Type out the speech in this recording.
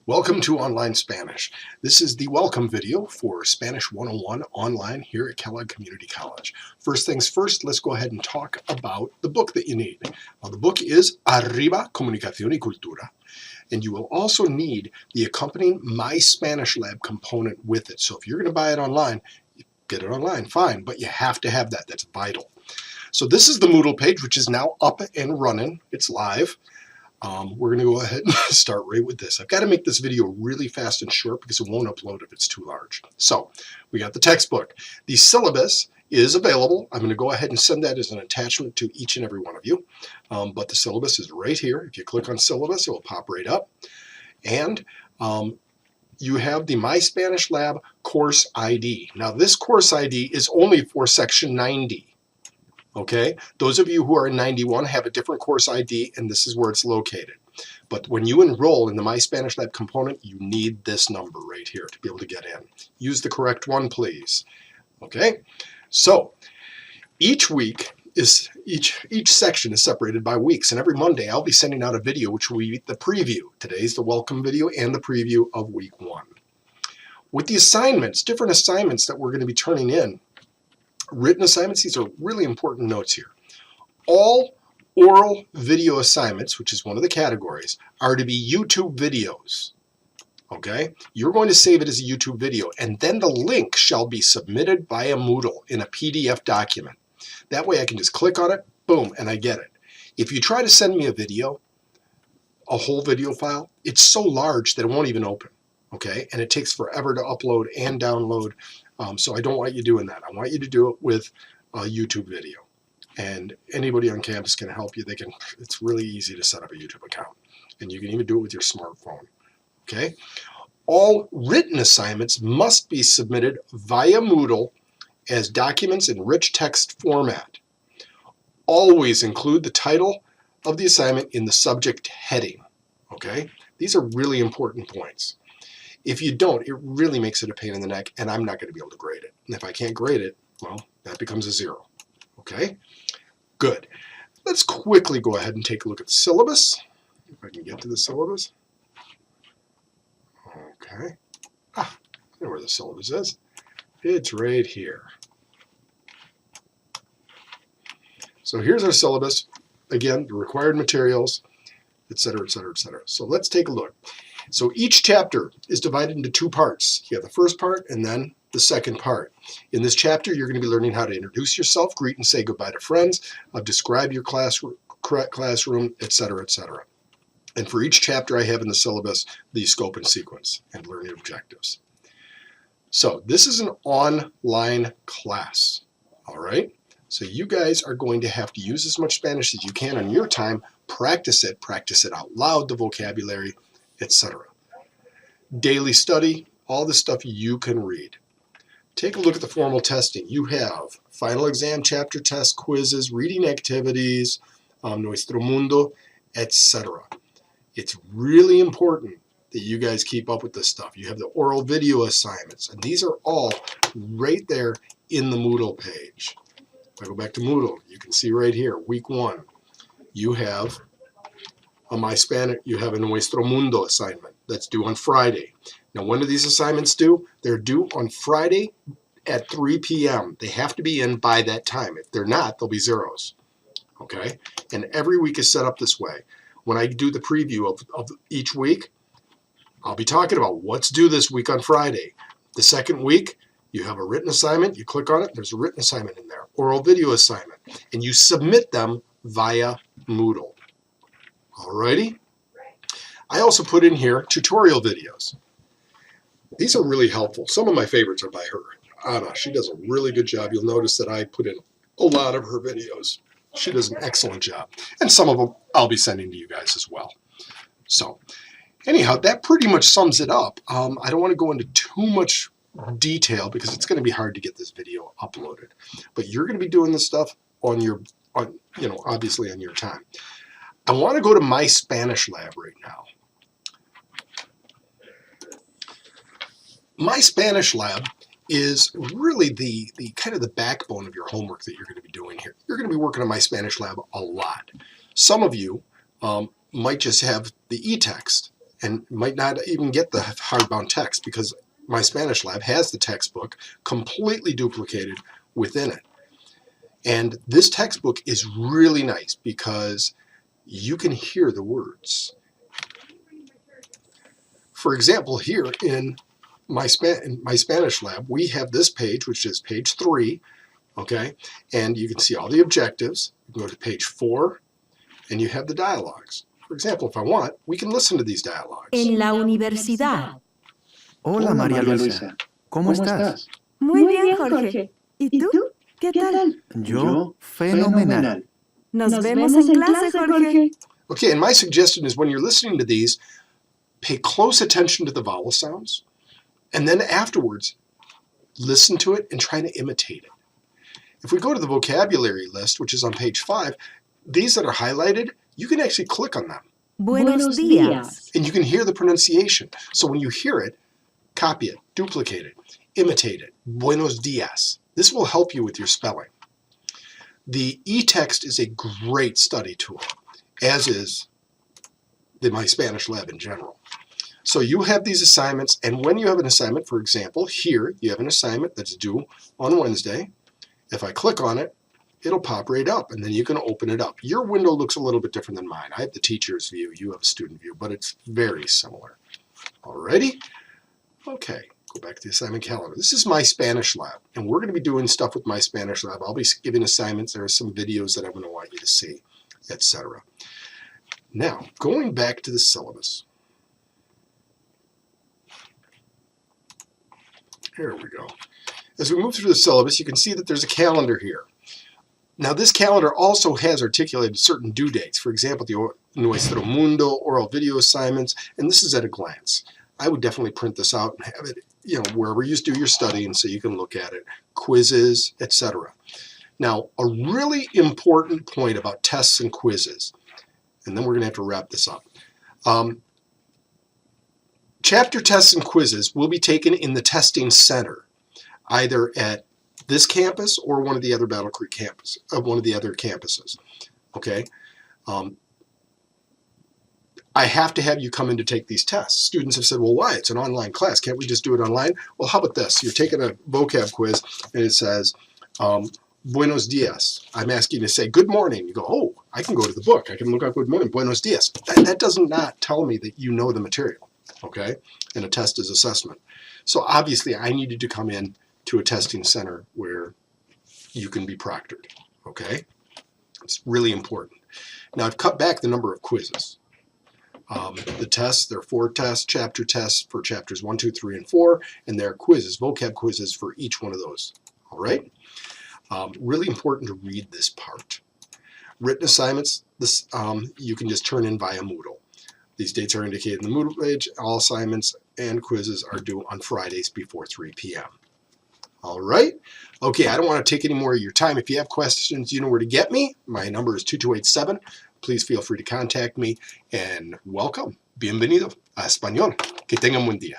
Welcome to Online Spanish. This is the welcome video for Spanish 101 online here at Kellogg Community College. First things first, let's go ahead and talk about the book that you need. Now, the book is Arriba Comunicación y Cultura, and you will also need the accompanying My Spanish Lab component with it. So if you're going to buy it online, get it online, fine, but you have to have that. That's vital. So this is the Moodle page, which is now up and running. It's live. We're going to go ahead and start right with this. I've got to make this video really fast and short because it won't upload if it's too large. So we got the textbook. The syllabus is available. I'm going to go ahead and send that as an attachment to each and every one of you. But the syllabus is right here. If you click on syllabus, it will pop right up. And you have the My Spanish Lab course ID. Now this course ID is only for section 90. Okay, those of you who are in 91 have a different course ID, and this is where it's located. But when you enroll in the My Spanish Lab component, you need this number right here to be able to get in. Use the correct one, please. Okay, so each week is each section is separated by weeks, and every Monday I'll be sending out a video which will be the preview. Today's the welcome video and the preview of week 1. With the assignments, different assignments that we're going to be turning in. Written assignments, these are really important notes here. All oral video assignments, which is one of the categories, are to be YouTube videos. Okay? You're going to save it as a YouTube video, and then the link shall be submitted via Moodle in a PDF document. That way I can just click on it, boom, and I get it. If you try to send me a video, a whole video file, it's so large that it won't even open. Okay? And it takes forever to upload and download. So I don't want you doing that. I want you to do it with a YouTube video. And anybody on campus can help you. It's really easy to set up a YouTube account. And you can even do it with your smartphone. Okay? All written assignments must be submitted via Moodle as documents in rich text format. Always include the title of the assignment in the subject heading. Okay? These are really important points. If you don't, it really makes it a pain in the neck, and I'm not going to be able to grade it. And if I can't grade it, well, that becomes a 0. Okay? Good. Let's quickly go ahead and take a look at the syllabus. If I can get to the syllabus. Okay. I know where the syllabus is. It's right here. So here's our syllabus. Again, the required materials, etc., etc., etc. So let's take a look. So each chapter is divided into 2 parts. You have the first part and then the second part. In this chapter, you're going to be learning how to introduce yourself, greet and say goodbye to friends, describe your classroom, etc., etc. And for each chapter I have in the syllabus, the scope and sequence and learning objectives. So this is an online class, all right? So you guys are going to have to use as much Spanish as you can on your time, practice it out loud, the vocabulary, etc. Daily study, all the stuff you can read. Take a look at the formal testing. You have final exam, chapter test, quizzes, reading activities, Nuestro Mundo, etc. It's really important that you guys keep up with this stuff. You have the oral video assignments, and these are all right there in the Moodle page. If I go back to Moodle, you can see right here, week 1, you have you have a Nuestro Mundo assignment that's due on Friday. Now, when do these assignments due? They're due on Friday at 3 p.m. They have to be in by that time. If they're not, they'll be 0s. Okay? And every week is set up this way. When I do the preview of each week, I'll be talking about what's due this week on Friday. The second week, you have a written assignment. You click on it. There's a written assignment in there. Oral video assignment. And you submit them via Moodle. Alrighty. I also put in here tutorial videos. These are really helpful. Some of my favorites are by her. Anna, she does a really good job. You'll notice that I put in a lot of her videos. She does an excellent job. And some of them I'll be sending to you guys as well. So anyhow, that pretty much sums it up. I don't want to go into too much detail because it's going to be hard to get this video uploaded. But you're going to be doing this stuff obviously on your time. I want to go to My Spanish Lab right now. My Spanish Lab is really the kind of the backbone of your homework that you're going to be doing here. You're going to be working on My Spanish Lab a lot. Some of you might just have the e-text and might not even get the hardbound text because My Spanish Lab has the textbook completely duplicated within it. And this textbook is really nice because you can hear the words. For example, here in My Spanish Lab, we have this page, which is page 3, okay? And you can see all the objectives. You can go to page 4, and you have the dialogues. For example, if I want, we can listen to these dialogues. En la universidad. Hola María Luisa, ¿cómo estás? Muy bien, Jorge. ¿Y tú? ¿Qué tal? Yo, fenomenal. Nos vemos en clase, Jorge. Okay, and my suggestion is when you're listening to these, pay close attention to the vowel sounds, and then afterwards, listen to it and try to imitate it. If we go to the vocabulary list, which is on page 5, these that are highlighted, you can actually click on them. Buenos días. And you can hear the pronunciation. So when you hear it, copy it, duplicate it, imitate it. Buenos días. This will help you with your spelling. The eText is a great study tool, as is the My Spanish Lab in general. So you have these assignments, and when you have an assignment, for example, here you have an assignment that's due on Wednesday. If I click on it, it'll pop right up, and then you can open it up. Your window looks a little bit different than mine. I have the teacher's view, you have a student view, but it's very similar. Alrighty? Okay, go back to the assignment calendar. This is My Spanish Lab, and we're going to be doing stuff with My Spanish Lab. I'll be giving assignments. There are some videos that I'm going to want you to see, etc. Now, going back to the syllabus. Here we go. As we move through the syllabus, you can see that there's a calendar here. Now, this calendar also has articulated certain due dates. For example, the Nuestro Mundo oral video assignments, and this is at a glance. I would definitely print this out and have it, wherever you do your studying so you can look at it, quizzes, etc. Now, a really important point about tests and quizzes, and then we're going to have to wrap this up. Chapter tests and quizzes will be taken in the testing center, either at this campus or one of the other Battle Creek campus, one of the other campuses. Okay. I have to have you come in to take these tests. Students have said, well, why? It's an online class. Can't we just do it online? Well, how about this? You're taking a vocab quiz and it says, Buenos dias. I'm asking you to say good morning. You go, oh, I can go to the book. I can look up good morning. Buenos dias. That does not tell me that you know the material. Okay. And a test is assessment. So obviously I needed to come in to a testing center where you can be proctored. Okay. It's really important. Now I've cut back the number of quizzes. The tests, there are 4 tests, chapter tests for chapters 1, 2, 3, and 4, and there are quizzes, vocab quizzes for each one of those. All right? Really important to read this part. Written assignments, this you can just turn in via Moodle. These dates are indicated in the Moodle page. All assignments and quizzes are due on Fridays before 3 p.m. All right? Okay, I don't want to take any more of your time. If you have questions, you know where to get me. My number is 2287. Please feel free to contact me, and welcome. Bienvenido a Español. Que tengan buen día.